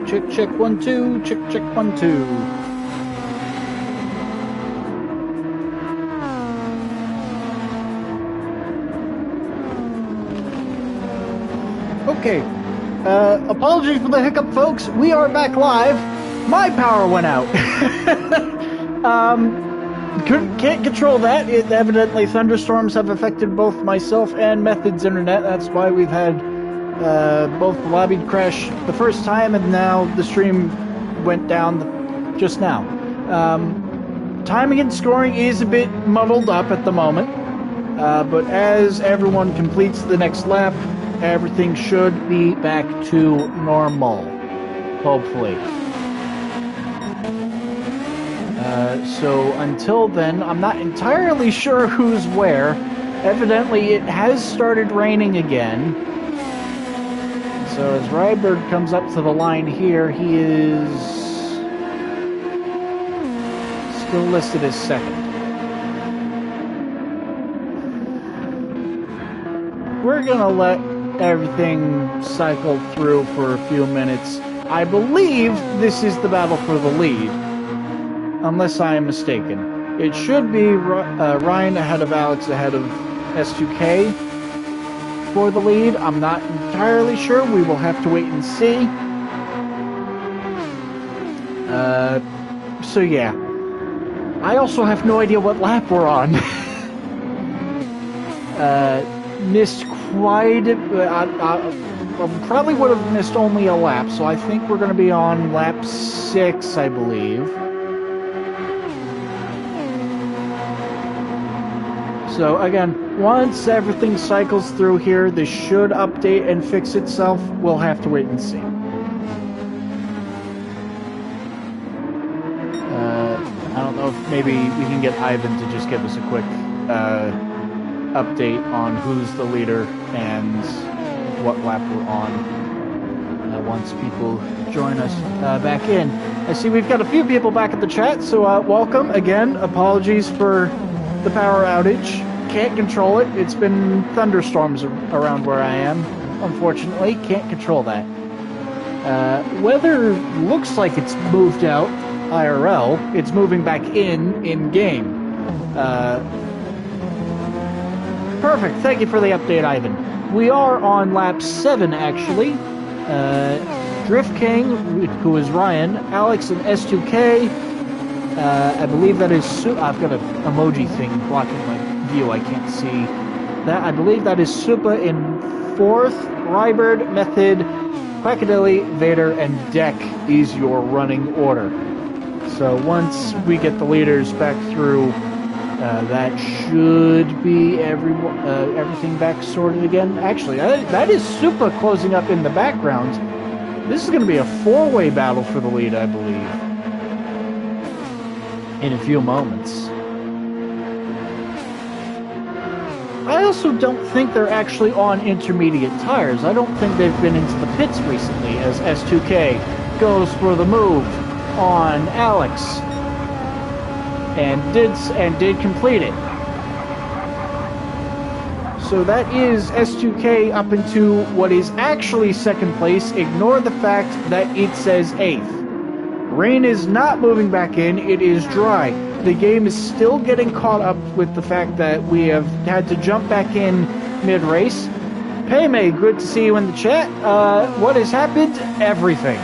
Check, check, 1, 2. Check, check, 1, 2. Okay. Apologies for the hiccup, folks. We are back live. My power went out. Can't control that. Evidently, thunderstorms have affected both myself and Method's internet. That's why we've had both the lobby crash the first time, and now the stream went down just now. Timing and scoring is a bit muddled up at the moment, but as everyone completes the next lap, everything should be back to normal, hopefully. So until then, I'm not entirely sure who's where. Evidently, it has started raining again. So as Rybird comes up to the line here, he is still listed as second. We're gonna let everything cycle through for a few minutes. I believe this is the battle for the lead, unless I am mistaken. It should be Ryan ahead of Alex, ahead of S2K. For the lead. I'm not entirely sure. We will have to wait and see. So yeah. I also have no idea what lap we're on. Missed quite I probably would have missed only a lap, so I think we're going to be on lap 6, I believe. So again, once everything cycles through here, this should update and fix itself. We'll have to wait and see. I don't know if maybe we can get Ivan to just give us a quick update on who's the leader and what lap we're on once people join us back in. I see we've got a few people back at the chat, so welcome. Again, apologies for the power outage. Can't control it. It's been thunderstorms around where I am. Unfortunately, can't control that. Weather looks like it's moved out IRL. It's moving back in-game. Perfect. Thank you for the update, Ivan. We are on lap 7, actually. Drift King, who is Ryan, Alex and S2K. I believe that is... I've got an emoji thing blocking my view. I can't see that. I believe that is Supa in 4th. Rybird, Method, Quackadilly, Vader, and Deck is your running order. So once we get the leaders back through, that should be everything back sorted again. Actually, that is Supa closing up in the background. This is going to be a 4-way battle for the lead, I believe, in a few moments. I also don't think they're actually on intermediate tires. I don't think they've been into the pits recently, as S2K goes for the move on Alex and did complete it. So that is S2K up into what is actually second place. Ignore the fact that it says 8th. Rain is not moving back in, it is dry. The game is still getting caught up with the fact that we have had to jump back in mid-race. Payme, good to see you in the chat. What has happened? Everything.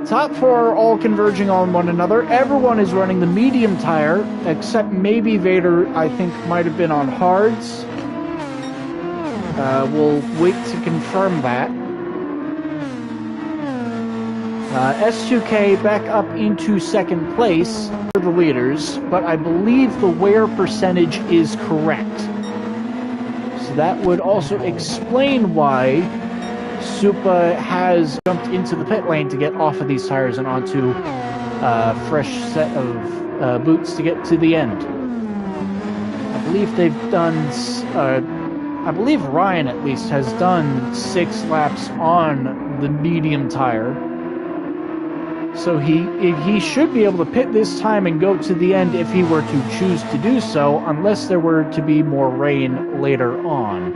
Top 4 are all converging on one another. Everyone is running the medium tire, except maybe Vader, I think, might have been on hards. We'll wait to confirm that. S2K back up into second place for the leaders, but I believe the wear percentage is correct. So that would also explain why Supa has jumped into the pit lane to get off of these tires and onto a fresh set of boots to get to the end. I believe they've done, I believe Ryan at least has done 6 laps on the medium tire. So he should be able to pit this time and go to the end if he were to choose to do so, unless there were to be more rain later on.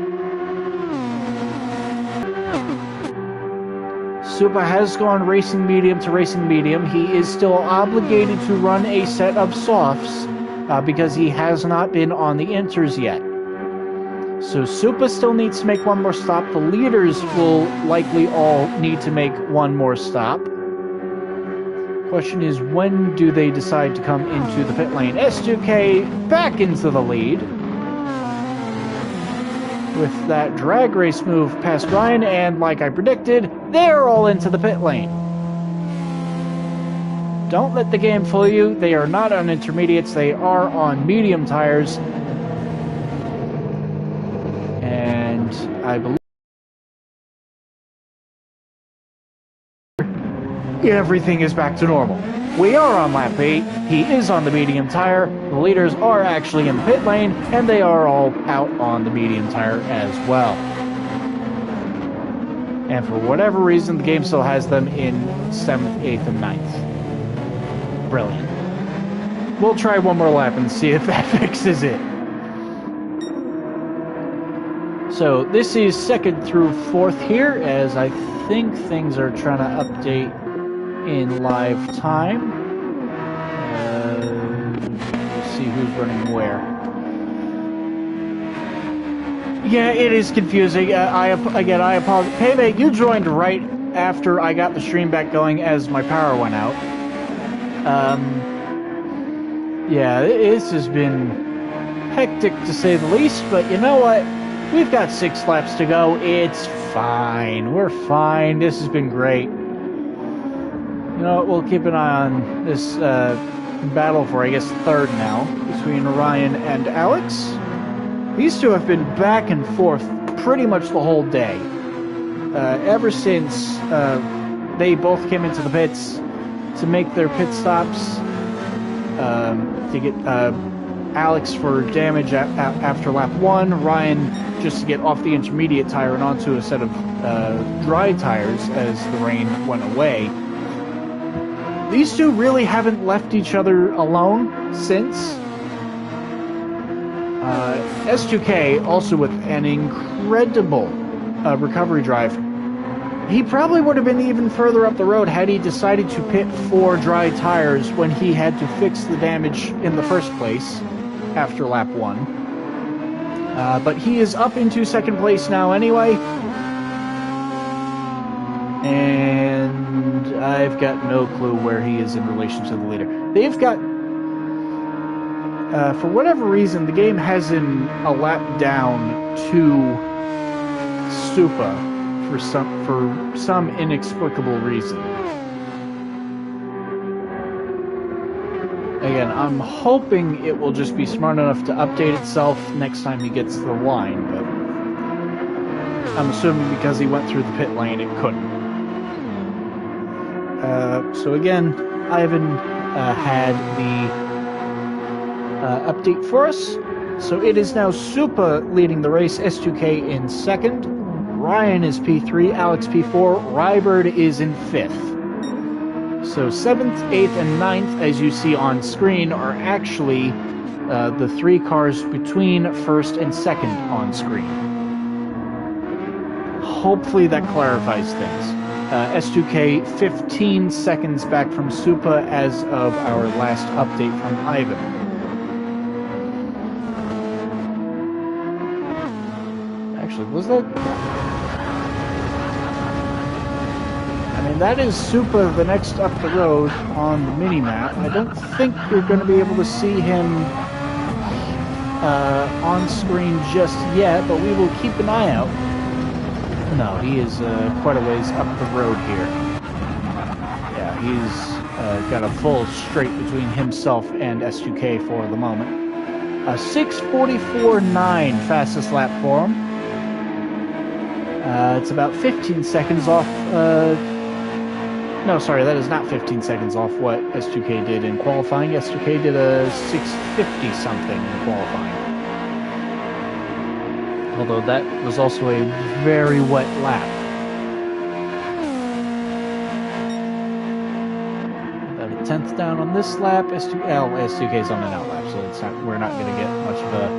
Supa has gone racing medium to racing medium. He is still obligated to run a set of softs because he has not been on the inters yet. So Supa still needs to make one more stop. The leaders will likely all need to make one more stop. Question is, when do they decide to come into the pit lane? S2K back into the lead. With that drag race move past Ryan, and like I predicted, they're all into the pit lane. Don't let the game fool you. They are not on intermediates. They are on medium tires. And I believe everything is back to normal. We are on lap 8. He is on the medium tire. The leaders are actually in the pit lane, and they are all out on the medium tire as well. And for whatever reason, the game still has them in 7th, 8th, and 9th. Brilliant. We'll try one more lap and see if that fixes it. So this is 2nd through 4th here, as I think things are trying to update in live time. Let's see who's running where. Yeah, it is confusing. I apologize. Payday, you joined right after I got the stream back going as my power went out. Yeah, this has been hectic to say the least, but you know what? We've got 6 laps to go. It's fine. We're fine. This has been great. You know what? We'll keep an eye on this battle for, I guess, 3rd now, between Ryan and Alex. These two have been back and forth pretty much the whole day. Ever since they both came into the pits to make their pit stops, to get Alex for damage after lap 1, Ryan just to get off the intermediate tire and onto a set of dry tires as the rain went away. These two really haven't left each other alone since. S2K also with an incredible recovery drive. He probably would have been even further up the road had he decided to pit 4 dry tires when he had to fix the damage in the first place after lap 1. But he is up into 2nd place now anyway. And I've got no clue where he is in relation to the leader. They've got... for whatever reason, the game has him a lap down to Supa for some inexplicable reason. Again, I'm hoping it will just be smart enough to update itself next time he gets to the line, but I'm assuming because he went through the pit lane, it couldn't. So again, Ivan had the update for us. So it is now Supa leading the race, S2K in 2nd, Ryan is P3, Alex P4, Rybird is in 5th. So 7th, 8th, and 9th, as you see on screen, are actually the 3 cars between 1st and 2nd on screen. Hopefully that clarifies things. S2K 15 seconds back from Supa as of our last update from Ivan. Actually, was that... I mean, that is Supa the next up the road on the mini-map. I don't think you're going to be able to see him on screen just yet, but we will keep an eye out. No, he is quite a ways up the road here. Yeah, he's got a full straight between himself and S2K for the moment. 6:44.9 fastest lap for him. It's about 15 seconds off. No, sorry, that is not 15 seconds off what S2K did in qualifying. S2K did a 650 something in qualifying. Although that was also a very wet lap. About a tenth down on this lap. S2K's on an out lap, so we're not going to get much of a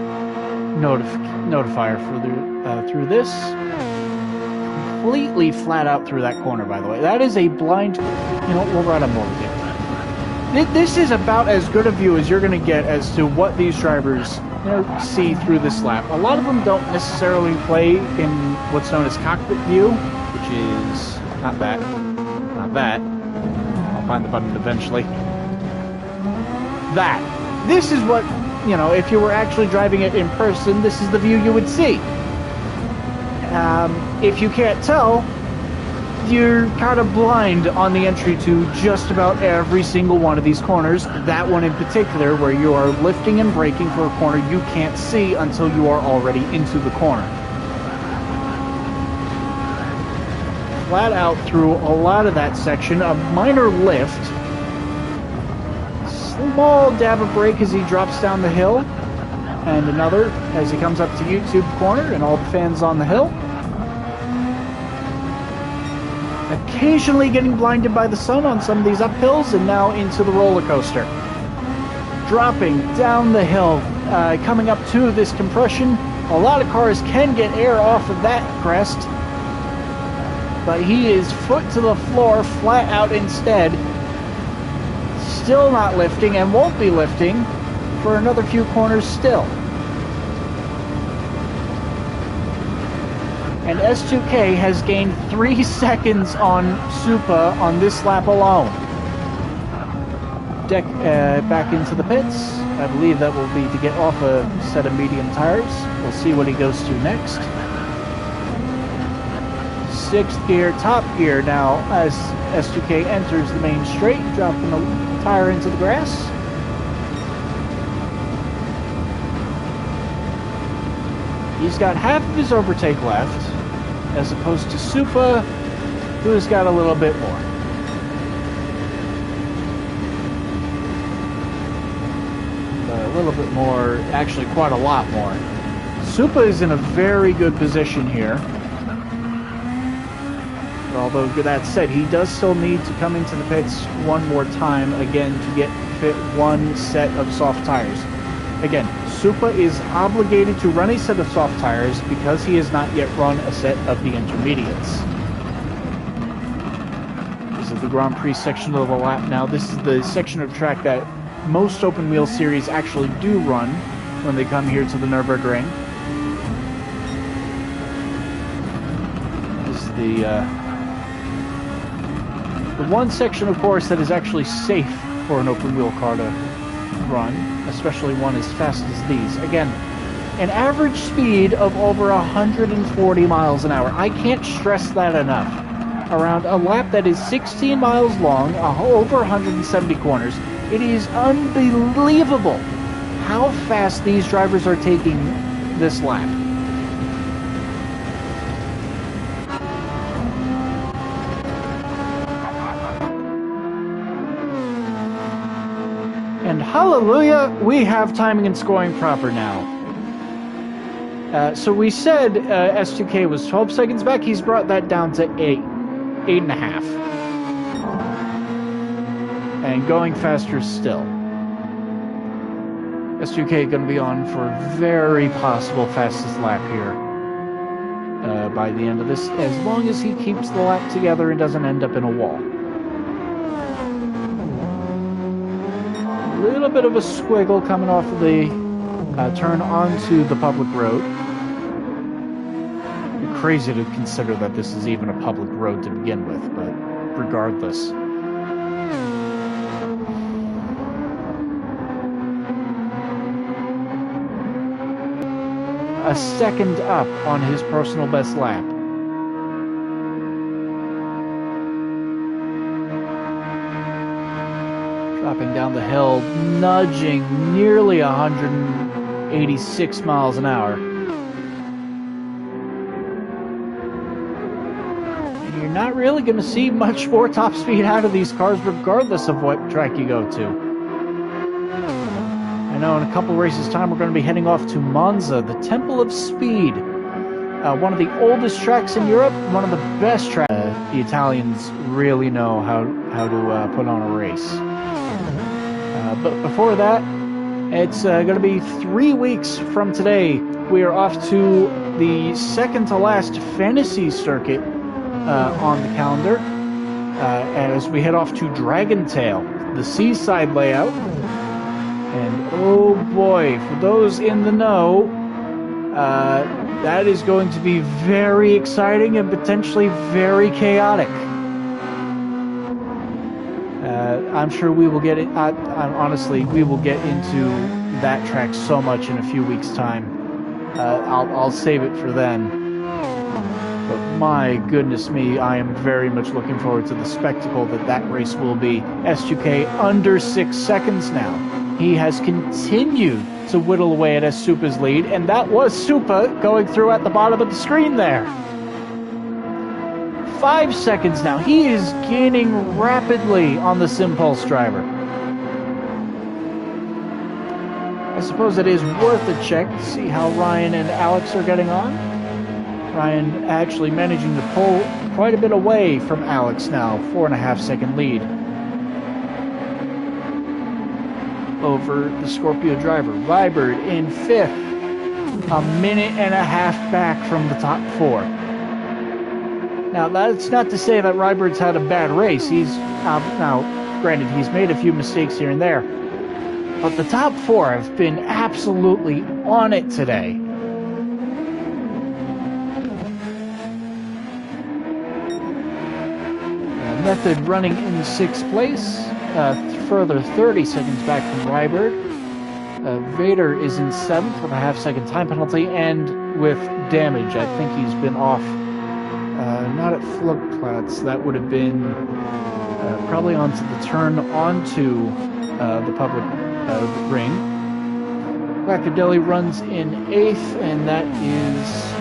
notifier through this. Completely flat out through that corner, by the way. That is a blind... we'll run a more video. This is about as good a view as you're going to get as to what these drivers see through this lap. A lot of them don't necessarily play in what's known as cockpit view, which is not that. Not that. I'll find the button eventually. That. This is what, if you were actually driving it in person, this is the view you would see. If you can't tell, you're kind of blind on the entry to just about every single one of these corners. That one in particular, where you are lifting and braking for a corner you can't see until you are already into the corner. Flat out through a lot of that section, a minor lift. Small dab of brake as he drops down the hill. And another as he comes up to YouTube corner and all the fans on the hill. Occasionally getting blinded by the sun on some of these uphills and now into the roller coaster. Dropping down the hill, coming up to this compression. A lot of cars can get air off of that crest, but he is foot to the floor, flat out instead. Still not lifting and won't be lifting for another few corners still. And S2K has gained 3 seconds on Supa on this lap alone. Back into the pits. I believe that will be to get off a set of medium tires. We'll see what he goes to next. 6th gear, top gear now as S2K enters the main straight, dropping the tire into the grass. He's got half of his overtake left, as opposed to Supa, who's got a little bit more. A little bit more, actually quite a lot more. Supa is in a very good position here. Although that said, he does still need to come into the pits one more time again to fit one set of soft tires. Again, Supa is obligated to run a set of soft tires because he has not yet run a set of the intermediates. This is the Grand Prix section of the lap now. This is the section of track that most open wheel series actually do run when they come here to the Nurburgring. This is the one section, of course, that is actually safe for an open wheel car to run, especially one as fast as these. Again, an average speed of over 140 miles an hour. I can't stress that enough. Around a lap that is 16 miles long, over 170 corners. It is unbelievable how fast these drivers are taking this lap. And hallelujah, we have timing and scoring proper now. So we said S2K was 12 seconds back. He's brought that down to 8.5. And going faster still. S2K going to be on for a very possible fastest lap here by the end of this, as long as he keeps the lap together and doesn't end up in a wall. A little bit of a squiggle coming off of the turn onto the public road. You're crazy to consider that this is even a public road to begin with, but regardless. A second up on his personal best lap. Dropping down the hill, nudging nearly 186 miles an hour. you're not really going to see much more top speed out of these cars regardless of what track you go to. I know in a couple races' time we're going to be heading off to Monza, the Temple of Speed. One of the oldest tracks in Europe, one of the best tracks. The Italians really know how to put on a race. But before that, it's going to be 3 weeks from today. We are off to the second to last fantasy circuit on the calendar as we head off to Dragon Tail, the seaside layout. And oh boy, for those in the know, that is going to be very exciting and potentially very chaotic. I'm sure we will get it. Honestly, we will get into that track so much in a few weeks' time. I'll save it for then. But my goodness me, I am very much looking forward to the spectacle that race will be. S2K under 6 seconds now. He has continued to whittle away at S-Supa's lead, and that was Supa going through at the bottom of the screen there. 5 seconds now. He is gaining rapidly on the Simpulse driver. I suppose it is worth a check to see how Ryan and Alex are getting on. Ryan actually managing to pull quite a bit away from Alex now. 4.5 second lead over the Scorpio driver. Rybird in 5th, a minute and a half back from the top 4. Now, that's not to say that Rybird's had a bad race. He's, now, granted, he's made a few mistakes here and there, but the top 4 have been absolutely on it today. Method running in 6th place, further 30 seconds back from Rybird. Vader is in 7th with a half-second time penalty and with damage. I think he's been off, not at Flugplatz. That would have been probably onto the turn onto the public ring. Wackadelli runs in 8th, and that is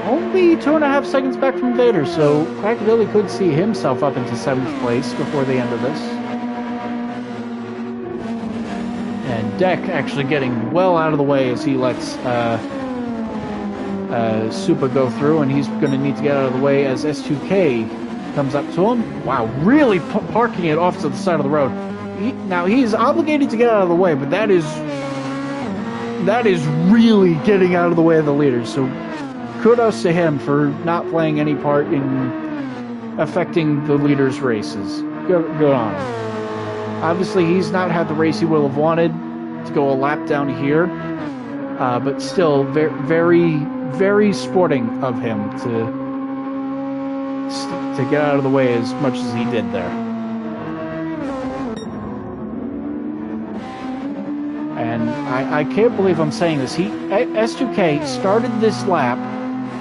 only 2.5 seconds back from Vader, so Wackadelli could see himself up into 7th place before the end of this. And Deck actually getting well out of the way as he lets Supa go through, and he's going to need to get out of the way as S2K comes up to him. Wow, really parking it off to the side of the road. Now, he's obligated to get out of the way, but that is really getting out of the way of the leaders, so kudos to him for not playing any part in affecting the leaders' races. Good on him. Obviously, he's not had the race he will have wanted to go a lap down here, but still very, very sporting of him to get out of the way as much as he did there. And I can't believe I'm saying this. S2K started this lap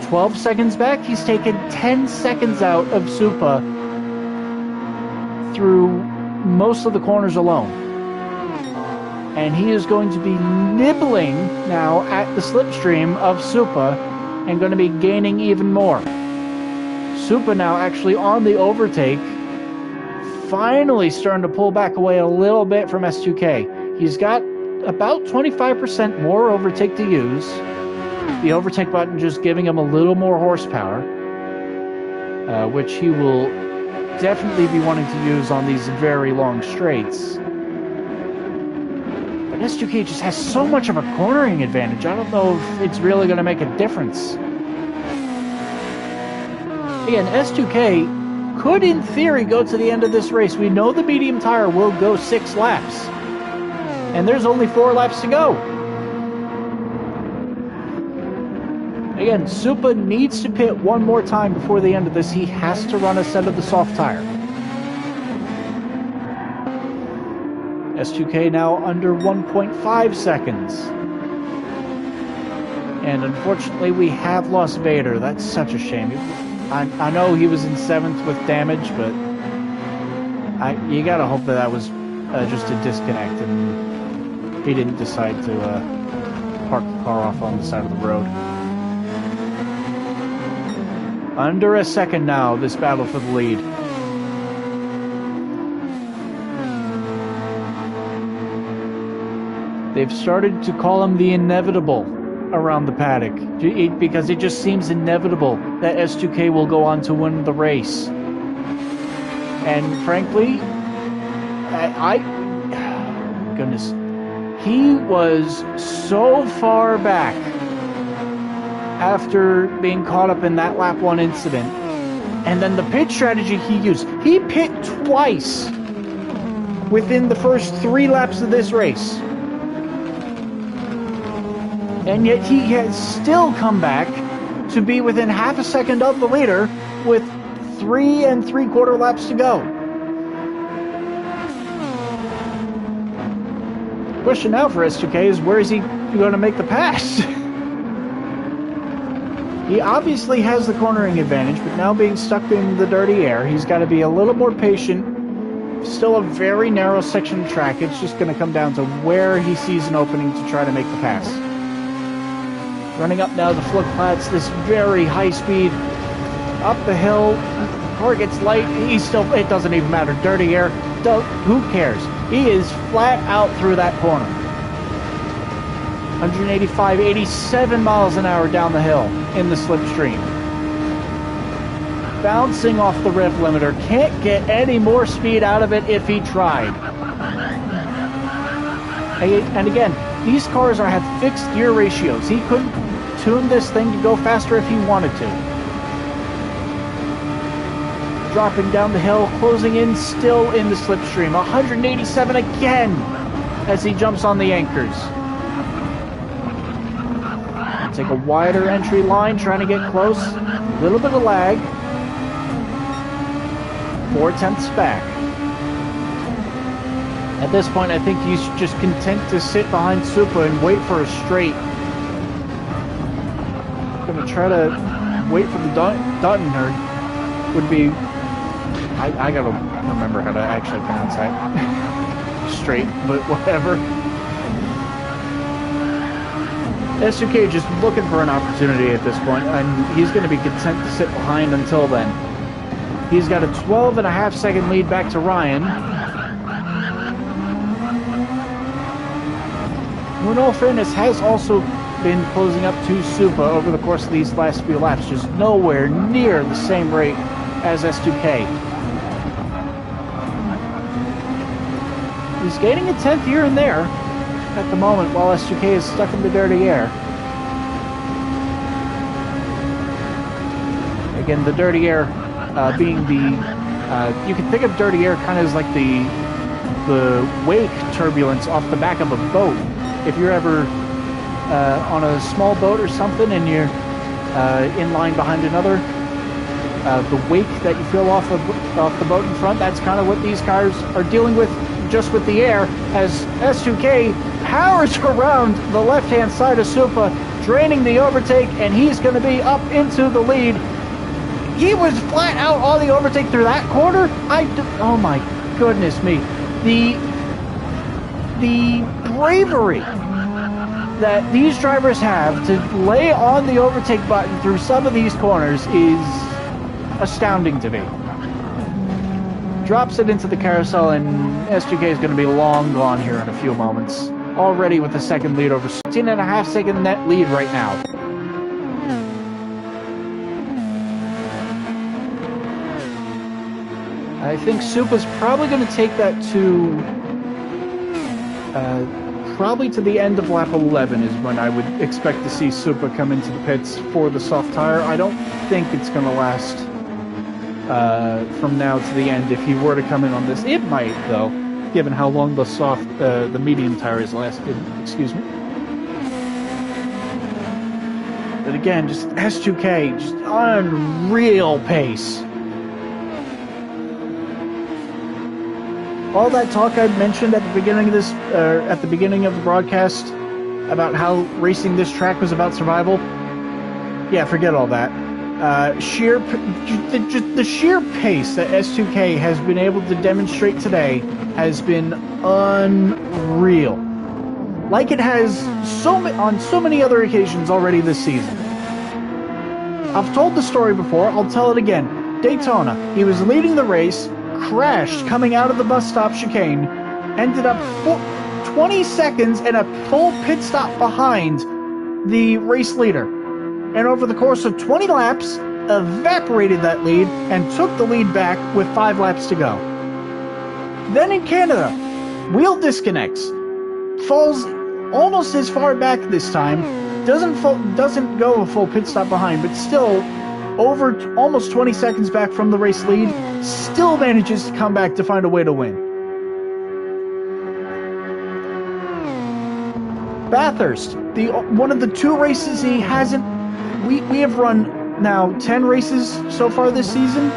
12 seconds back. He's taken 10 seconds out of Supa through most of the corners alone. And he is going to be nibbling now at the slipstream of Supa and going to be gaining even more. Supa now actually on the overtake, finally starting to pull back away a little bit from S2K. He's got about 25% more overtake to use. The overtake button just giving him a little more horsepower, which he will definitely be wanting to use on these very long straights. But S2K just has so much of a cornering advantage. I don't know if it's really going to make a difference. Again, S2K could, in theory, go to the end of this race. We know the medium tire will go 6 laps. And there's only 4 laps to go. Again, Supa needs to pit one more time before the end of this. He has to run a set of the soft tire. S2K now under 1.5 seconds. And unfortunately, we have lost Vader. That's such a shame. I know he was in 7th with damage, but you gotta hope that was just a disconnect and he didn't decide to park the car off on the side of the road. Under a second now, this battle for the lead. They've started to call him the inevitable around the paddock, because it just seems inevitable that S2K will go on to win the race. And frankly, goodness, he was so far back after being caught up in that lap 1 incident. And then the pit strategy he used, he pit twice within the first 3 laps of this race. And yet he has still come back to be within half a second of the leader with 3 3/4 laps to go. The question now for S2K is, where is he going to make the pass? He obviously has the cornering advantage, but now being stuck in the dirty air, he's got to be a little more patient. Still a very narrow section of track. It's just going to come down to where he sees an opening to try to make the pass. Running up now the Flugplatz, this very high speed up the hill. Car gets light. He's still, it doesn't even matter. Dirty air. Who cares? He is flat out through that corner. 185, 87 miles an hour down the hill in the slipstream. Bouncing off the rev limiter. Can't get any more speed out of it if he tried. And again, these cars have fixed gear ratios. He couldn't tune this thing to go faster if he wanted to. Dropping down the hill, closing in, still in the slipstream. 187 again as he jumps on the anchors. Take a wider entry line, trying to get close. A little bit of lag. 4/10 back. At this point, I think he's just content to sit behind Supa and wait for a straight. Gonna try to wait for the Dutton, or would be... I gotta remember how to actually pronounce that. Straight, but whatever. S2K just looking for an opportunity at this point, and he's going to be content to sit behind until then. He's got a 12.5 second lead back to Ryan. Who in all fairness has also been closing up to Supa over the course of these last few laps, just nowhere near the same rate as S2K. He's gaining a 10th here and there at the moment while S2K is stuck in the dirty air. Again, the dirty air being the... you can think of dirty air kind of as like the wake turbulence off the back of a boat. If you're ever on a small boat or something and you're in line behind another, the wake that you feel off the boat in front, that's kind of what these cars are dealing with, just with the air, as S2K powers around the left-hand side of Supa, draining the overtake, and he's going to be up into the lead. He was flat out on the overtake through that corner. Oh my goodness me. The bravery that these drivers have to lay on the overtake button through some of these corners is astounding to me. Drops it into the carousel, and S2K is going to be long gone here in a few moments. Already with the second lead over 16.5 second net lead right now. I think Supa's probably going to take that to probably to the end of lap 11 is when I would expect to see Supa come into the pits for the soft tire. I don't think it's going to last from now to the end if he were to come in on this. It might, though, given how long the medium tire has lasted. Excuse me. But again, just S2K, just unreal pace. All that talk I mentioned at the beginning of this, at the beginning of the broadcast, about how racing this track was about survival. Yeah, forget all that. The sheer pace that S2K has been able to demonstrate today has been unreal, like it has on so many other occasions already this season. I've told the story before, I'll tell it again. Daytona, he was leading the race, crashed coming out of the bus stop chicane, ended up 20 seconds and a full pit stop behind the race leader. And over the course of 20 laps, evaporated that lead and took the lead back with 5 laps to go. Then in Canada, wheel disconnects, falls almost as far back this time, doesn't go a full pit stop behind, but still over almost 20 seconds back from the race lead, still manages to come back to find a way to win. Bathurst, one of the 2 races he hasn't. We have run now 10 races so far this season.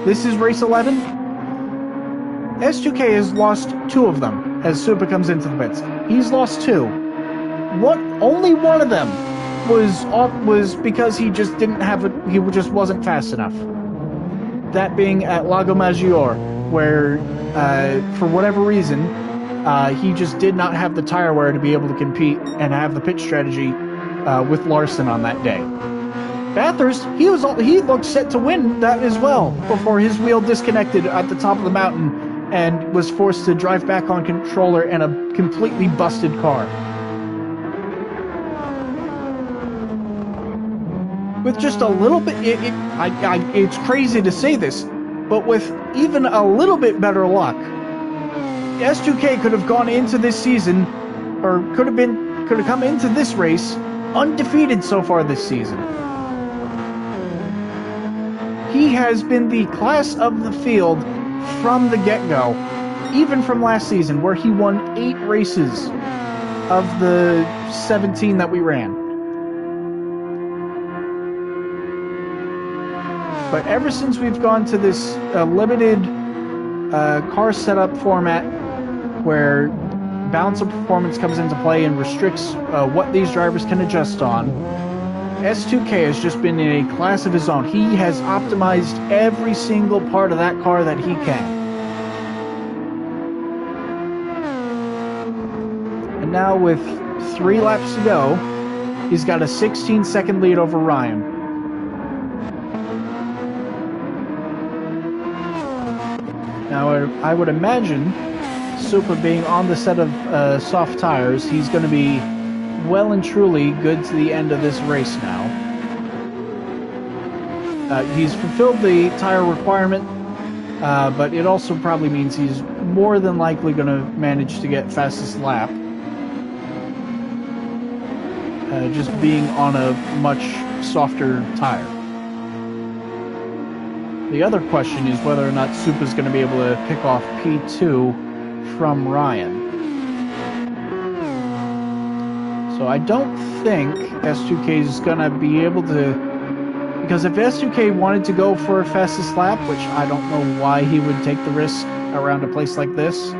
This is race 11. S2K has lost 2 of them as Supa comes into the pits. He's lost 2. Only one of them was because he just didn't have he just wasn't fast enough. That being at Lago Maggiore, where for whatever reason he just did not have the tire wear to be able to compete and have the pit strategy with Larson on that day. Bathurst, he looked set to win that as well before his wheel disconnected at the top of the mountain and was forced to drive back on controller in a completely busted car. With just a little bit, it's crazy to say this, but with even a little bit better luck, S2K could have gone into this season, or could have come into this race undefeated so far this season. He has been the class of the field from the get-go, even from last season, where he won 8 races of the 17 that we ran. But ever since we've gone to this limited car setup format where balance of performance comes into play and restricts what these drivers can adjust on, S2K has just been in a class of his own. He has optimized every single part of that car that he can. And now with 3 laps to go, he's got a 16-second lead over Ryan. Now, I would imagine, Supa being on the set of soft tires, he's going to be well and truly good to the end of this race now. He's fulfilled the tire requirement, but it also probably means he's more than likely going to manage to get fastest lap. Just being on a much softer tire. The other question is whether or not Supa's going to be able to pick off P2 from Ryan. So I don't think S2K is going to be able to... Because if S2K wanted to go for a fastest lap, which I don't know why he would take the risk around a place like this,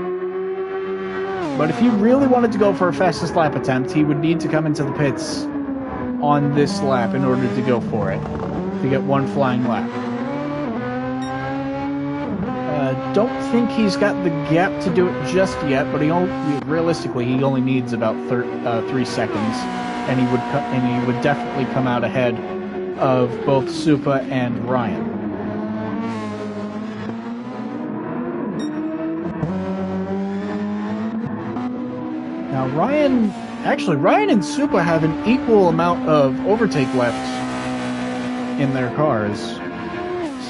but if he really wanted to go for a fastest lap attempt, he would need to come into the pits on this lap in order to go for it, to get one flying lap. Don't think he's got the gap to do it just yet, but realistically he only needs about 3 seconds, and he would definitely come out ahead of both Supa and Ryan. Now Ryan and Supa have an equal amount of overtake left in their cars.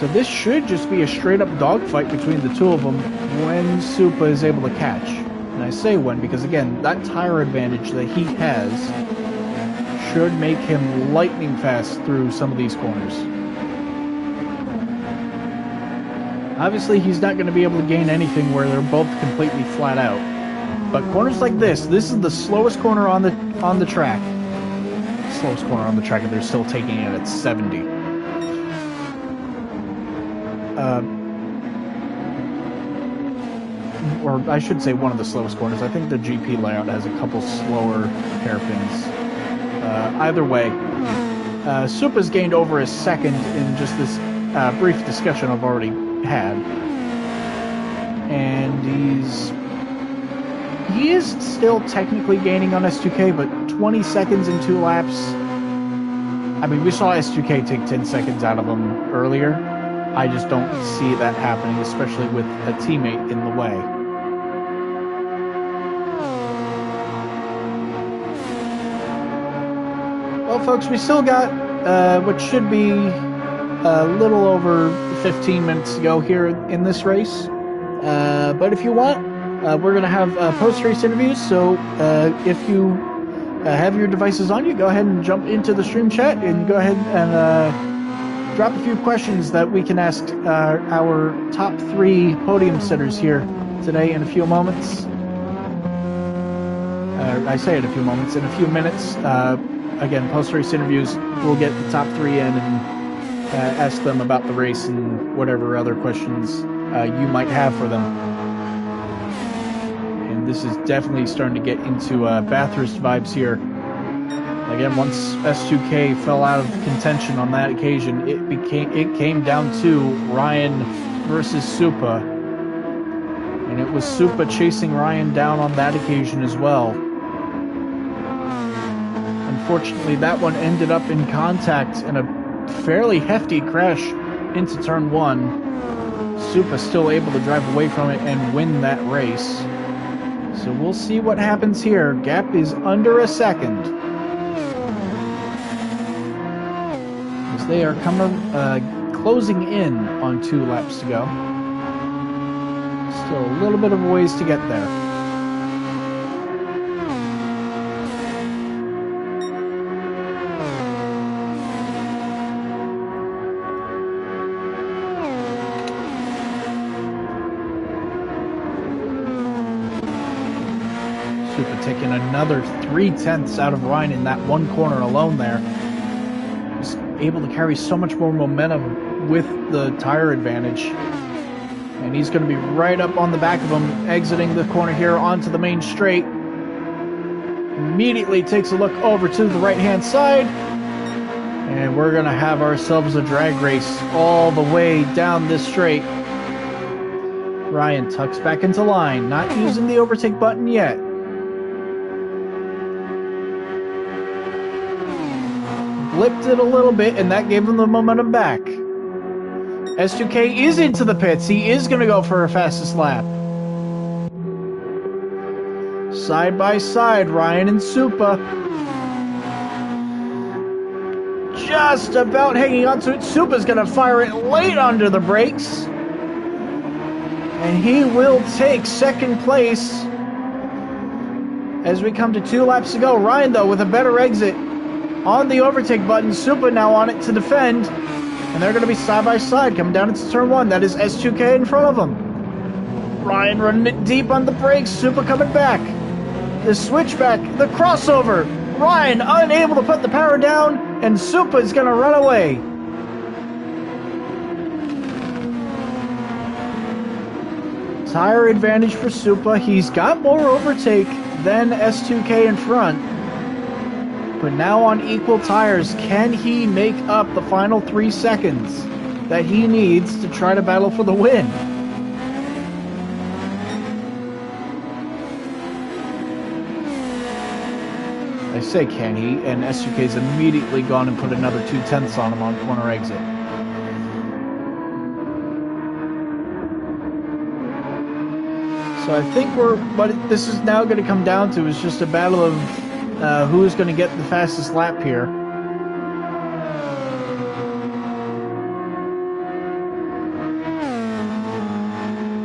So this should just be a straight-up dogfight between the two of them when Supa is able to catch. And I say when because, again, that tire advantage that he has should make him lightning fast through some of these corners. Obviously, he's not going to be able to gain anything where they're both completely flat out. But corners like this is the slowest corner on the track. Slowest corner on the track, and they're still taking it at 70. Or I should say one of the slowest corners. I think the GP layout has a couple slower hairpins. Either way, Supa's gained over a second in just this brief discussion I've already had. And he is still technically gaining on S2K, but 20 seconds in 2 laps, I mean, we saw S2K take 10 seconds out of him earlier. I just don't see that happening, especially with a teammate in the way. Well, folks, we still got what should be a little over 15 minutes to go here in this race. But if you want, we're going to have post-race interviews, so if you have your devices on you, go ahead and jump into the stream chat and go ahead and drop a few questions that we can ask our top 3 podium sitters here today in a few moments. I say in a few moments. In a few minutes, again, post-race interviews, we'll get the top 3 in and ask them about the race and whatever other questions you might have for them. This is definitely starting to get into Bathurst vibes here. Again, once S2K fell out of contention on that occasion, it came down to Ryan versus Supa, and it was Supa chasing Ryan down on that occasion as well. Unfortunately, that one ended up in contact and a fairly hefty crash into turn 1. Supa still able to drive away from it and win that race. So we'll see what happens here. Gap is under a second. As they are closing in on 2 laps to go. Still a little bit of a ways to get there. Taking another 3/10 out of Ryan in that one corner alone there. He's able to carry so much more momentum with the tire advantage. And he's going to be right up on the back of him, exiting the corner here onto the main straight. Immediately takes a look over to the right-hand side. And we're going to have ourselves a drag race all the way down this straight. Ryan tucks back into line, not using the overtake button yet. Blipped it a little bit, and that gave him the momentum back. S2K is into the pits. He is going to go for a fastest lap. Side by side, Ryan and Supa. Just about hanging on to it. Supa's going to fire it late under the brakes. And he will take second place as we come to 2 laps to go. Ryan, though, with a better exit on the overtake button. Supa now on it to defend. And they're going to be side by side coming down into turn 1. That is S2K in front of them. Ryan running it deep on the brakes. Supa coming back. The switchback, the crossover. Ryan unable to put the power down, and Supa is going to run away. Tire advantage for Supa. He's got more overtake than S2K in front. But now on equal tires, can he make up the final 3 seconds that he needs to try to battle for the win? I say can he, and S2K's immediately gone and put another 2/10 on him on corner exit. So I think what this is now going to come down to is just a battle of who's going to get the fastest lap here.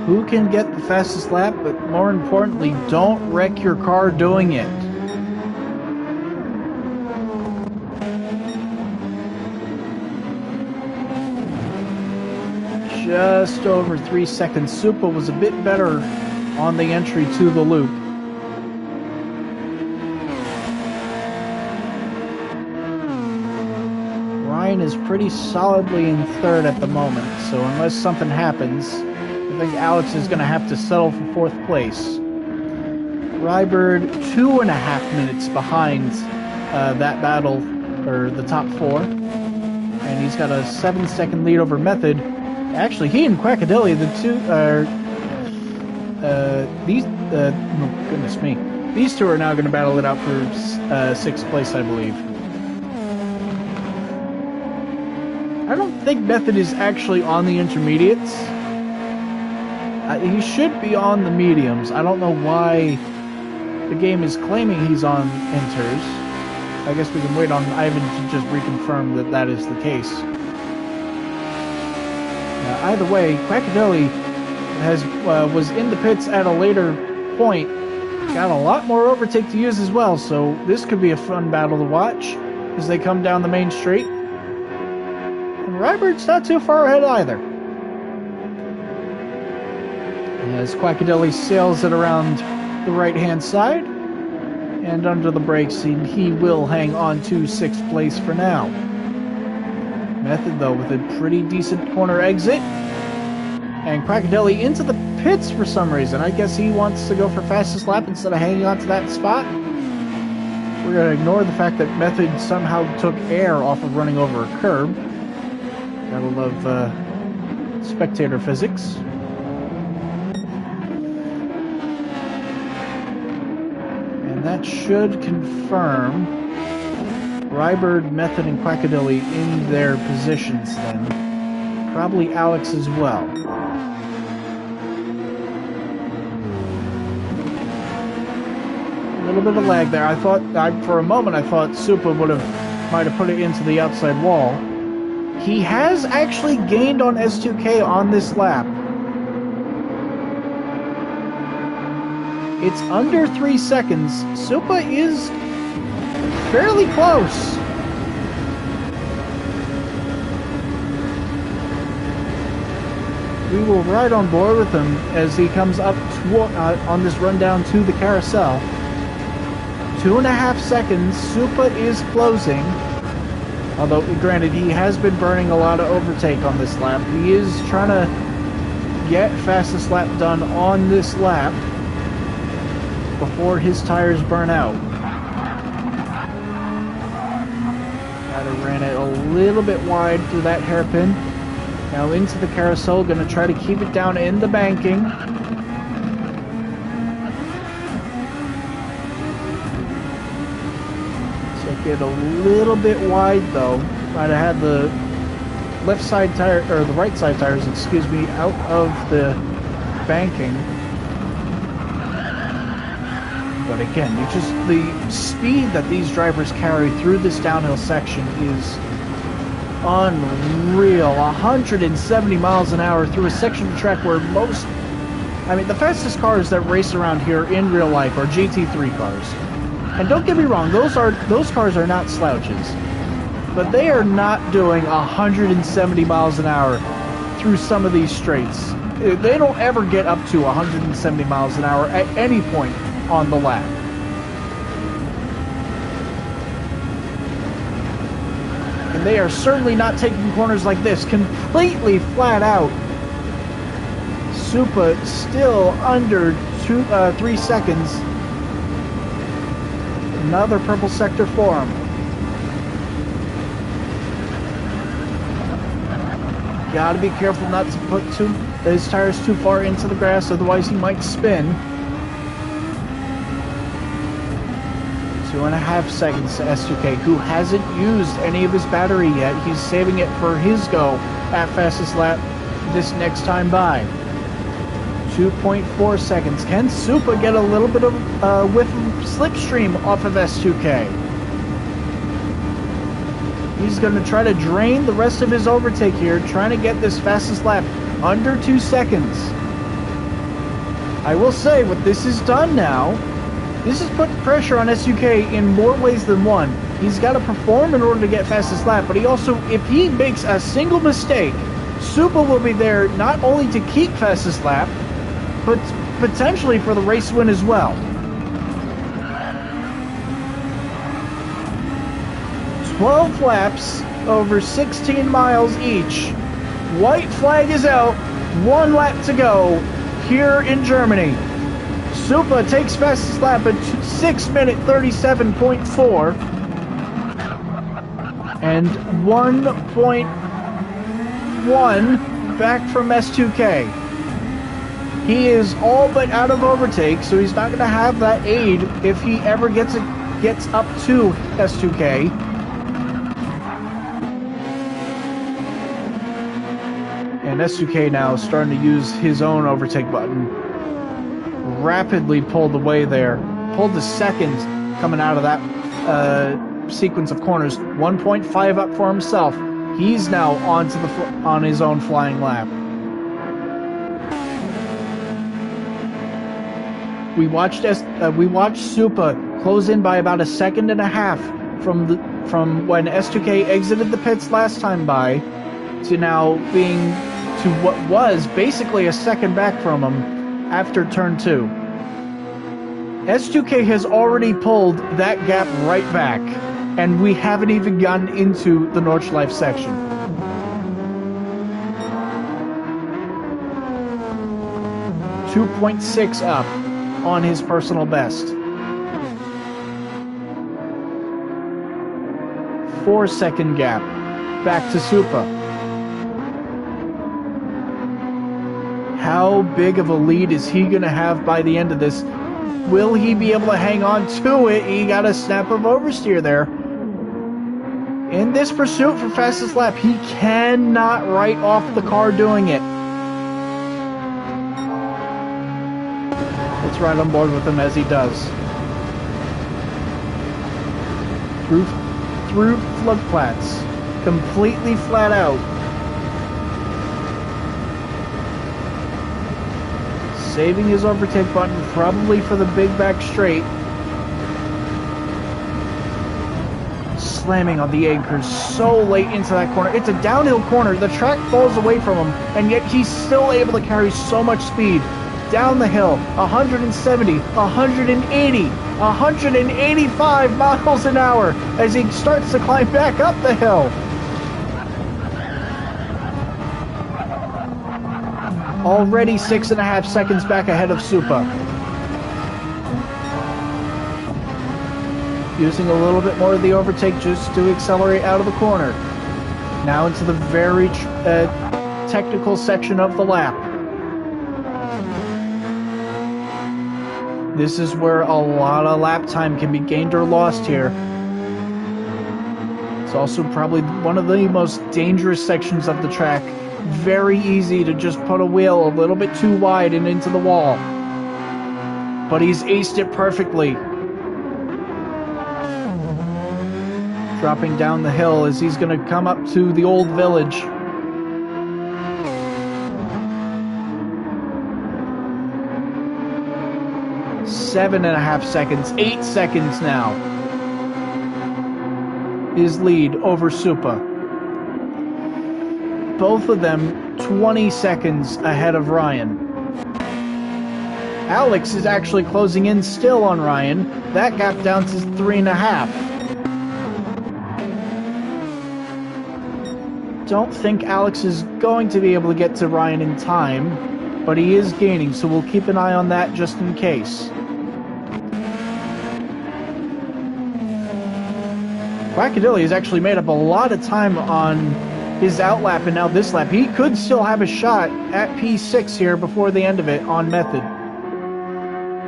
Who can get the fastest lap, but more importantly, don't wreck your car doing it. Just over 3 seconds. Supa was a bit better on the entry to the loop. Ryan is pretty solidly in third at the moment, so unless something happens, I think Alex is going to have to settle for 4th place. Rybird 2.5 minutes behind that battle, or the top 4, and he's got a 7-second lead over Method. Actually, he and Quackadilly, the two are oh goodness me, these two are now going to battle it out for 6th place, I believe. I don't think Method is actually on the intermediates. He should be on the mediums. I don't know why the game is claiming he's on inters. I guess we can wait on Ivan to just reconfirm that that is the case. Either way, Quackadelli was in the pits at a later point. Got a lot more overtake to use as well, so this could be a fun battle to watch as they come down the main straight. And Rybert's not too far ahead either. As Quackadelli sails it around the right-hand side and under the brakes, he will hang on to 6th place for now. Method, though, with a pretty decent corner exit. And Quackadelli into the pits for some reason. I guess he wants to go for fastest lap instead of hanging on to that spot. We're going to ignore the fact that Method somehow took air off of running over a curb. Gotta love spectator physics. And that should confirm Rybird, Method, and Quackadelli in their positions then. Probably Alex as well. A little bit of lag there. For a moment I thought Supa might have put it into the outside wall. He has actually gained on S2K on this lap. It's under 3 seconds. Supa is fairly close. We will ride on board with him as he comes up on this run down to the carousel. 2.5 seconds. Supa is closing. Although, granted, he has been burning a lot of overtake on this lap. He is trying to get fastest lap done on this lap before his tires burn out. Ran it a little bit wide through that hairpin. Now into the carousel, gonna try to keep it down in the banking. Took it a little bit wide though. Might have had the left side tire, or the right side tires, excuse me, out of the banking. But again, the speed that these drivers carry through this downhill section is unreal. 170 miles an hour through a section of track where the fastest cars that race around here in real life are GT3 cars. And don't get me wrong, those cars are not slouches. But they are not doing 170 miles an hour through some of these straights. They don't ever get up to 170 miles an hour at any point on the lap. And they are certainly not taking corners like this, completely flat out. Supa still under 3 seconds. Another purple sector for him. Gotta be careful not to put his tires too far into the grass, otherwise he might spin. 2.5 seconds to S2K, who hasn't used any of his battery yet. He's saving it for his go at fastest lap this next time by. 2.4 seconds. Can Supa get a little bit of whiff of slipstream off of S2K? He's going to try to drain the rest of his overtake here, trying to get this fastest lap under 2 seconds. I will say, what this has done now, this has put pressure on S2K in more ways than one. He's got to perform in order to get fastest lap, but he also, if he makes a single mistake, Supa will be there not only to keep fastest lap, but potentially for the race win as well. 12 laps over 16 miles each. White flag is out. 1 lap to go here in Germany. Supa takes fastest lap at 6 minute 37.4 and 1.1 back from S2K. He is all but out of overtake, so he's not going to have that aid if he ever gets up to S2K. And S2K now starting to use his own overtake button. Rapidly pulled away there. Pulled the second coming out of that sequence of corners. 1.5 up for himself. He's now on his own flying lap. We watched Supa close in by about a second and a half from when S2K exited the pits last time by to now being to what was basically a second back from him after turn 2. S2K has already pulled that gap right back, and we haven't even gotten into the Nordschleife section. .6 up on his personal best. 4-second gap back to Supa. How big of a lead is he going to have by the end of this? Will he be able to hang on to it? He got a snap of oversteer there. In this pursuit for fastest lap, he cannot write off the car doing it. Let's ride on board with him as he does. Through floodplaats. Completely flat out. Saving his overtake button probably for the big back straight. Slamming on the anchors so late into that corner. It's a downhill corner. The track falls away from him, and yet he's still able to carry so much speed. Down the hill, 170, 180, 185 miles an hour as he starts to climb back up the hill. Already 6.5 seconds back ahead of Supa. Using a little bit more of the overtake just to accelerate out of the corner. Now into the very technical section of the lap. This is where a lot of lap time can be gained or lost here. It's also probably one of the most dangerous sections of the track. Very easy to just put a wheel a little bit too wide and into the wall. But he's aced it perfectly. Dropping down the hill as he's going to come up to the old village. Seven and a half seconds, 8 seconds now. His lead over Supa. Both of them 20 seconds ahead of Ryan. Alex is actually closing in still on Ryan. That gap down to 3.5. Don't think Alex is going to be able to get to Ryan in time, but he is gaining, so we'll keep an eye on that just in case. Quackadilly has actually made up a lot of time on his outlap and now this lap. He could still have a shot at P6 here before the end of it on method.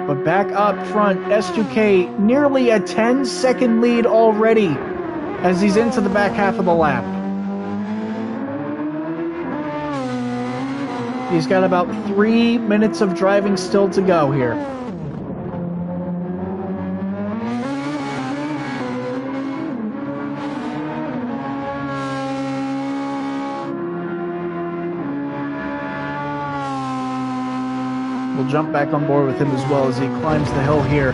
But back up front, S2K nearly a 10-second lead already as he's into the back half of the lap. He's got about 3 minutes of driving still to go here. We'll jump back on board with him as well as he climbs the hill here.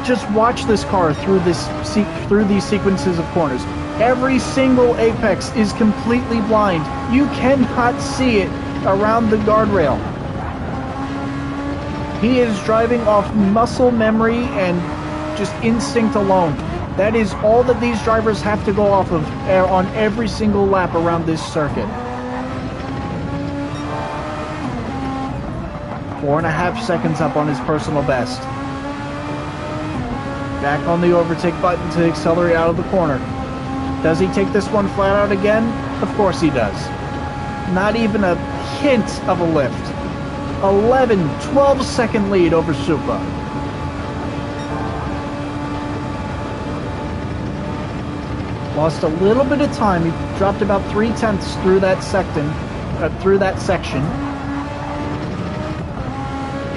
Just watch this car through these sequences of corners. Every single apex is completely blind. You cannot see it around the guardrail. He is driving off muscle memory and just instinct alone. That is all that these drivers have to go off of on every single lap around this circuit. 4.5 seconds up on his personal best. Back on the overtake button to accelerate out of the corner. Does he take this one flat out again? Of course he does. Not even a hint of a lift. 12 second lead over Supa. Lost a little bit of time. He dropped about 3/10 through that through that section.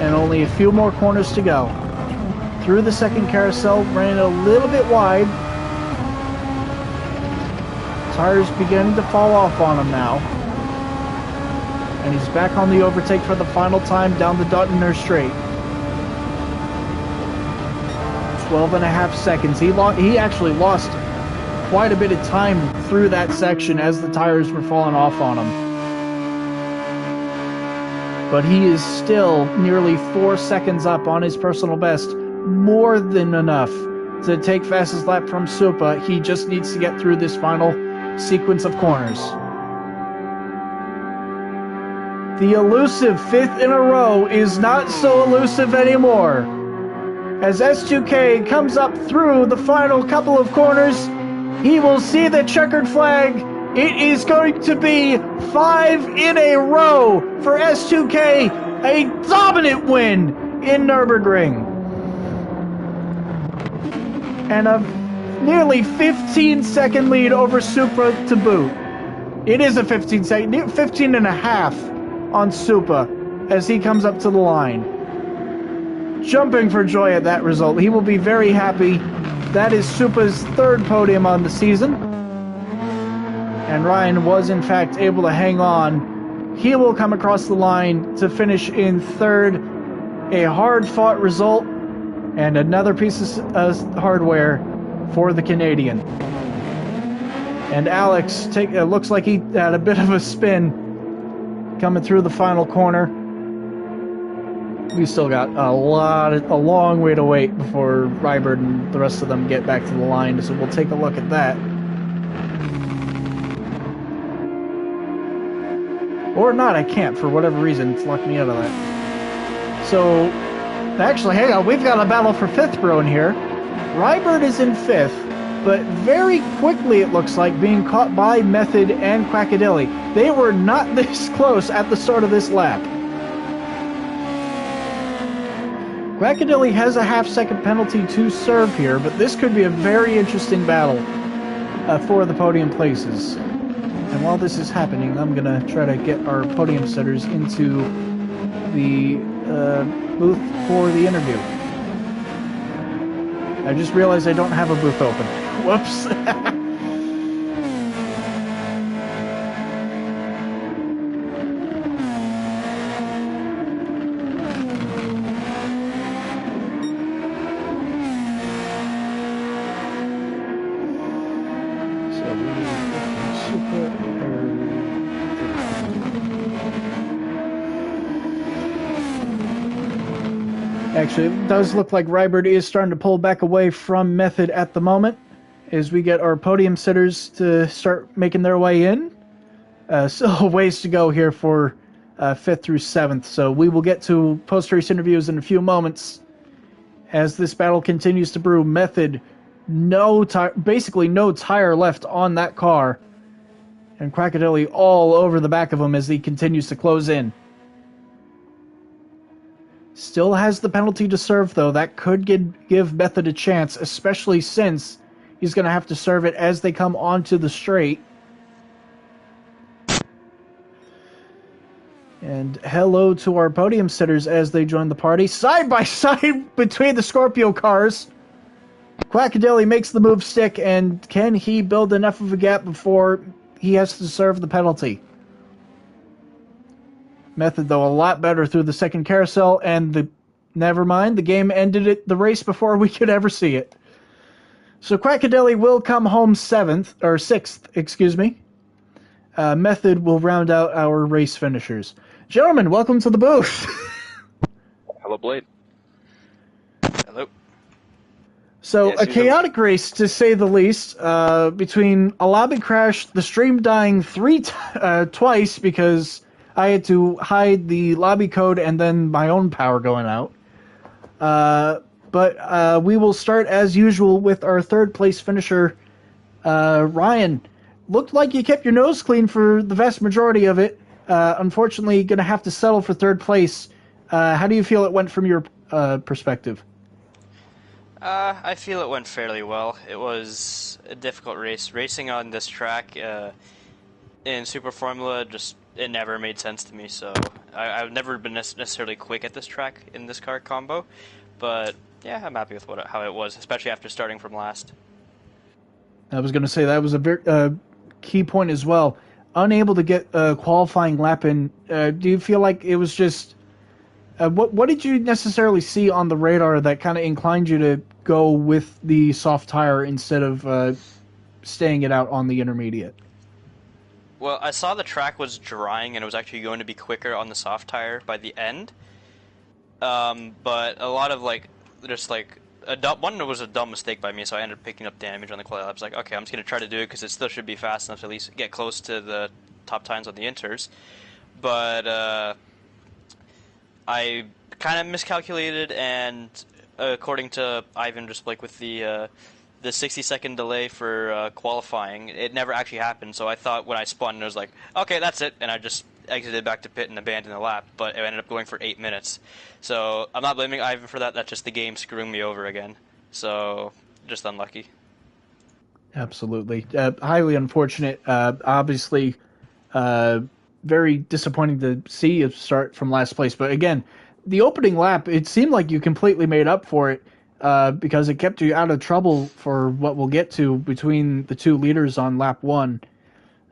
And only a few more corners to go. Through the second carousel, ran a little bit wide. Tires beginning to fall off on him now. And he's back on the overtake for the final time down the Duttoner Straight. 12.5 seconds. He actually lost quite a bit of time through that section as the tires were falling off on him. But he is still nearly 4 seconds up on his personal best. More than enough to take fastest lap from Supa. He just needs to get through this final sequence of corners. The elusive 5th in a row is not so elusive anymore. As S2K comes up through the final couple of corners, he will see the checkered flag. It is going to be 5 in a row for S2K, a dominant win in Nurburgring. And a nearly 15-second lead over Supa to boot. It is a 15 and a half on Supa as he comes up to the line. Jumping for joy at that result. He will be very happy. That is Supa's 3rd podium on the season. And Ryan was in fact able to hang on. He will come across the line to finish in 3rd. A hard-fought result and another piece of hardware for the Canadian. And Alex looks like he had a bit of a spin coming through the final corner. We still got a long way to wait before Rybert and the rest of them get back to the line, so we'll take a look at that. Or not, I can't, for whatever reason, it's locked me out of that. So, actually, hang on, we've got a battle for 5th row in here. Rybert is in 5th, but very quickly it looks like being caught by Method and Quackadilly. They were not this close at the start of this lap. Quackadilly has a half-second penalty to serve here, but this could be a very interesting battle for the podium places. And while this is happening, I'm going to try to get our podium setters into the booth for the interview. I just realized I don't have a booth open. Whoops. Actually, it does look like Rybert is starting to pull back away from Method at the moment as we get our podium sitters to start making their way in. Still a ways to go here for 5th through 7th, so we will get to post-race interviews in a few moments as this battle continues to brew. Method, basically no tire left on that car, and Quackadilly all over the back of him as he continues to close in. Still has the penalty to serve, though. That could give Method a chance, especially since he's going to have to serve it as they come onto the straight. And hello to our podium sitters as they join the party. Side by side between the Scorpio cars. Quackadilly makes the move stick, and can he build enough of a gap before he has to serve the penalty? Method, though, a lot better through the second carousel, and never mind, the game ended the race before we could ever see it. So Quackadilly will come home 6th, excuse me. Method will round out our race finishers. Gentlemen, welcome to the booth. Hello, Blade. Hello. So, yes, a chaotic race, to say the least, between a lobby crash, the stream dying twice because I had to hide the lobby code and then my own power going out. But we will start, as usual, with our 3rd place finisher, Ryan. Looked like you kept your nose clean for the vast majority of it. Unfortunately, going to have to settle for 3rd place. How do you feel it went from your perspective? I feel it went fairly well. It was a difficult race. Racing on this track in Super Formula just it never made sense to me. So I've never been necessarily quick at this track in this car combo, but yeah, I'm happy with how it was, especially after starting from last. I was going to say that was a very key point as well. Unable to get a qualifying lap in. Do you feel like it was just what did you necessarily see on the radar that kind of inclined you to go with the soft tire instead of staying it out on the intermediate? Well, I saw the track was drying and it was actually going to be quicker on the soft tire by the end. But a lot of just like one was a dumb mistake by me, so I ended up picking up damage on the quali. I was like, okay, I'm just gonna try to do it because it still should be fast enough to at least get close to the top times on the inters. But I kind of miscalculated, and according to Ivan, just like with the 60-second delay for qualifying, it never actually happened. So I thought when I spun, it was like, okay, that's it, and I just exited back to pit and abandoned the lap. But it ended up going for 8 minutes. So I'm not blaming Ivan for that. That's just the game screwing me over again. So just unlucky. Absolutely, highly unfortunate. Obviously, uh, very disappointing to see you start from last place. But again, the opening lap, it seemed like you completely made up for it because it kept you out of trouble for what we'll get to between the two leaders on lap one.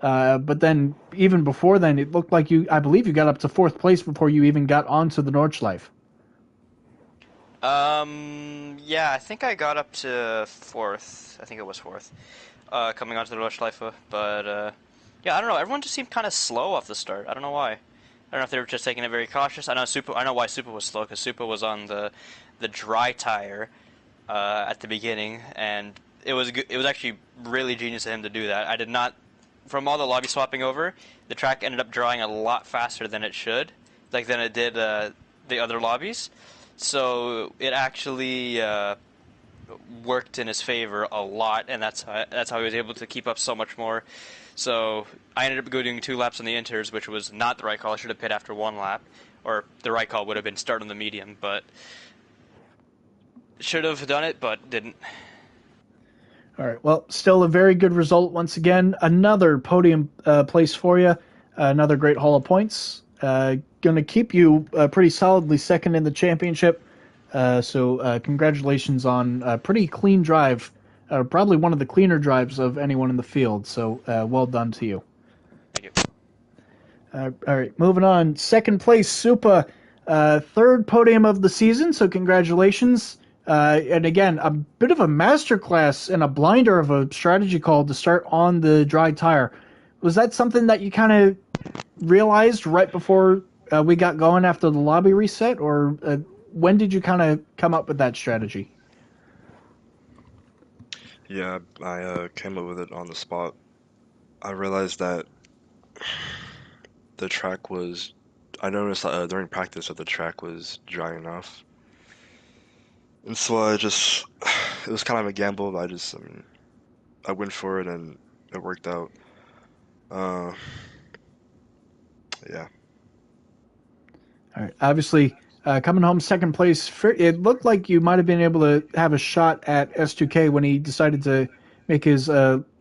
But then, even before then, it looked like I believe you got up to fourth place before you even got onto the Nordschleife. Yeah, I think I got up to fourth. I think it was fourth, coming onto the Rochschleife. But yeah, I don't know. Everyone just seemed kind of slow off the start. I don't know why. I don't know if they were just taking it very cautious. I know why Supa was slow because Supa was on the dry tire at the beginning, and it was actually really genius of him to do that. I did not, from all the lobby swapping over, the track ended up drying a lot faster than it should, like than it did the other lobbies. So it actually worked in his favor a lot, and that's how he was able to keep up so much more. So I ended up doing 2 laps on the inters, which was not the right call. I should have pit after 1 lap, or the right call would have been start on the medium, but should have done it, but didn't. All right. Well, still a very good result once again. Another podium place for you. Another great haul of points. Going to keep you pretty solidly second in the championship. So congratulations on a pretty clean drive. Probably one of the cleaner drives of anyone in the field. So well done to you. Thank you. All right, moving on. Second place, Supa. Third podium of the season, so congratulations. And again, a bit of a masterclass and a blinder of a strategy call to start on the dry tire. Was that something that you kind of realized right before we got going after the lobby reset, or when did you kind of come up with that strategy? Yeah, I came up with it on the spot. I realized that the track was. I noticed during practice that the track was dry enough, and so I just. It was kind of a gamble, but I mean, I went for it and it worked out. Uh, yeah. All right, obviously. Coming home second place, it looked like you might have been able to have a shot at S2K when he decided to make his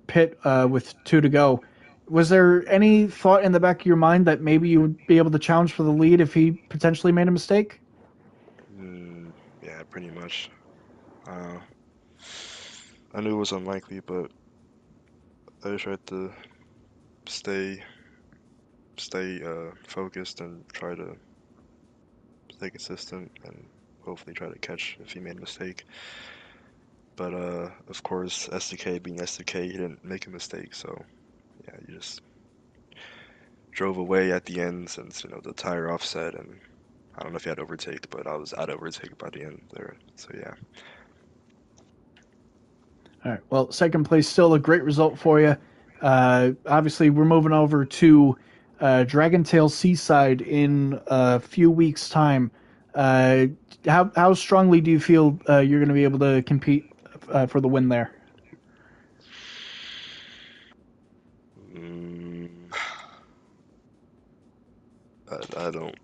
pit with 2 to go. Was there any thought in the back of your mind that maybe you would be able to challenge for the lead if he potentially made a mistake? Mm, yeah, pretty much. Uh, I knew it was unlikely, but I tried to stay focused and try to stay consistent and hopefully try to catch if he made a mistake. But of course, SDK being SDK, he didn't make a mistake. So yeah, you just drove away at the end since the tire offset, and I don't know if he had overtake, but I was out of overtake by the end there. So yeah. All right. Well, second place, still a great result for you. Obviously, we're moving over to Dragon Tail Seaside in a few weeks' time. Uh, how strongly do you feel you're going to be able to compete for the win there? Mm, I don't.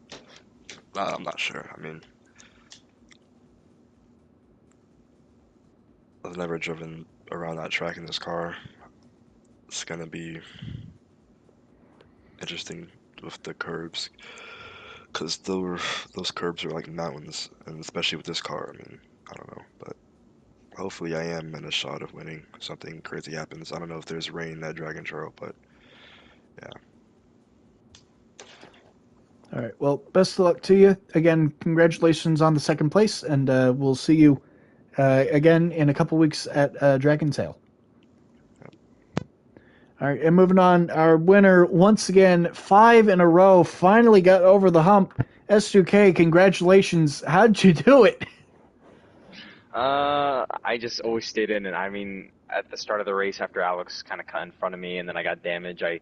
I'm not sure. I mean, I've never driven around that track in this car. It's gonna be interesting with the curbs, because those curbs are like mountains, and especially with this car, I mean, I don't know, but hopefully I am in a shot of winning. Something crazy happens. I don't know if there's rain at Dragon Trail, but yeah. All right. Well, best of luck to you. Again, congratulations on the second place, and we'll see you again in a couple weeks at Dragon Tail. All right, and moving on, our winner once again, 5 in a row, finally got over the hump. S2K, congratulations. How'd you do it? I just always stayed in, and I mean, at the start of the race, after Alex kind of cut in front of me, and then I got damage, I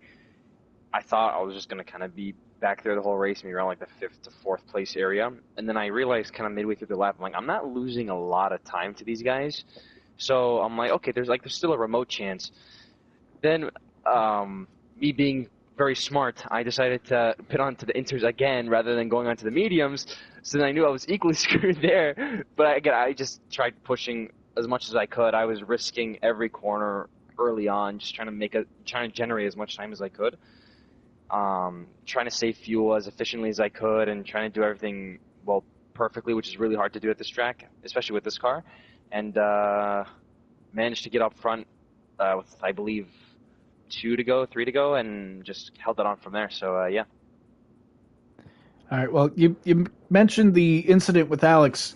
thought I was just gonna kind of be back there the whole race, maybe around like the 5th to 4th place area, and then I realized kind of midway through the lap, I'm like, I'm not losing a lot of time to these guys, so I'm like, okay, there's still a remote chance. Then, me being very smart, I decided to pit onto the inters again rather than going onto the mediums. So then I knew I was equally screwed there. But again, I just tried pushing as much as I could. I was risking every corner early on, just trying to generate as much time as I could. Trying to save fuel as efficiently as I could, and trying to do everything perfectly, which is really hard to do at this track, especially with this car. And managed to get up front with, I believe, 3 to go, and just held it on from there. So yeah. All right. Well, you mentioned the incident with Alex.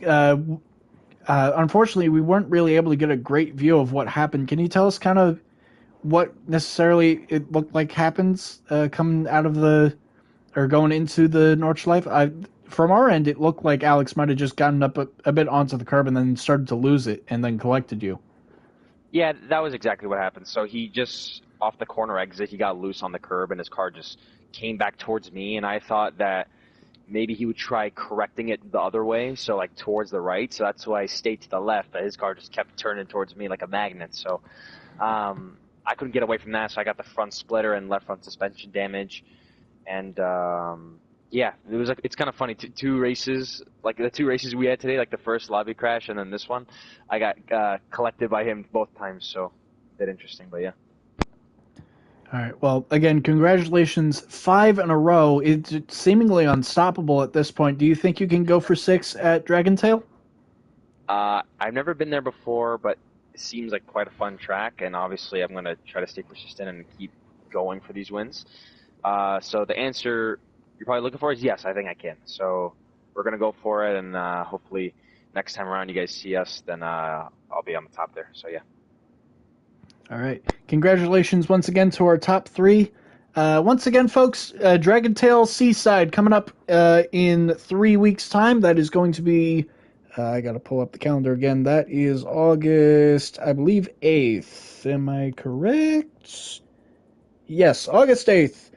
Unfortunately, we weren't really able to get a great view of what happened. Can you tell us kind of what necessarily it looked like happens coming out of going into the Nordschleife? From our end, it looked like Alex might have just gotten up a bit onto the curb and then started to lose it and then collected you. Yeah, that was exactly what happened. So he just, off the corner exit, he got loose on the curb, and his car just came back towards me, and I thought that maybe he would try correcting it the other way, so like towards the right. So that's why I stayed to the left, but his car just kept turning towards me like a magnet. So I couldn't get away from that, so I got the front splitter and left front suspension damage. And yeah, it's kind of funny. Two races, like the 2 races we had today, like the first lobby crash and then this one, I got collected by him both times, so a bit interesting, but yeah. All right. Well, again, congratulations. 5 in a row. It's seemingly unstoppable at this point. Do you think you can go for 6 at Dragon Tail? I've never been there before, but it seems like quite a fun track, and obviously I'm going to try to stay persistent and keep going for these wins. So the answer you're probably looking for is yes, I think I can. So we're going to go for it, and hopefully next time around you guys see us, then I'll be on the top there. So yeah. All right. Congratulations once again to our top 3. Once again, folks, Dragon Tail Seaside coming up in 3 weeks' time. That is going to be, I got to pull up the calendar again. That is August, I believe, 8th. Am I correct? Yes, August 8th.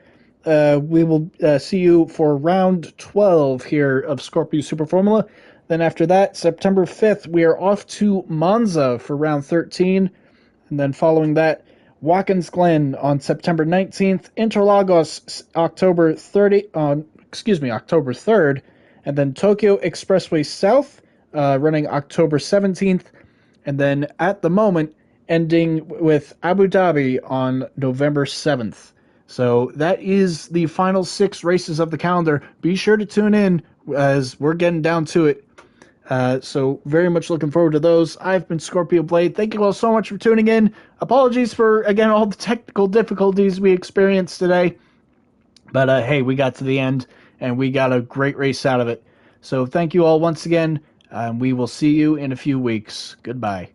We will see you for round 12 here of Scorpio Super Formula. Then after that, September 5th, we are off to Monza for round 13. And then following that, Watkins Glen on September 19th, Interlagos October 3rd, and then Tokyo Expressway South running October 17th, and then at the moment ending with Abu Dhabi on November 7th. So that is the final 6 races of the calendar. Be sure to tune in as we're getting down to it. So very much looking forward to those. I've been Scorpio Blade. Thank you all so much for tuning in. Apologies for, again, all the technical difficulties we experienced today. But hey, we got to the end, and we got a great race out of it. So thank you all once again. We will see you in a few weeks. Goodbye.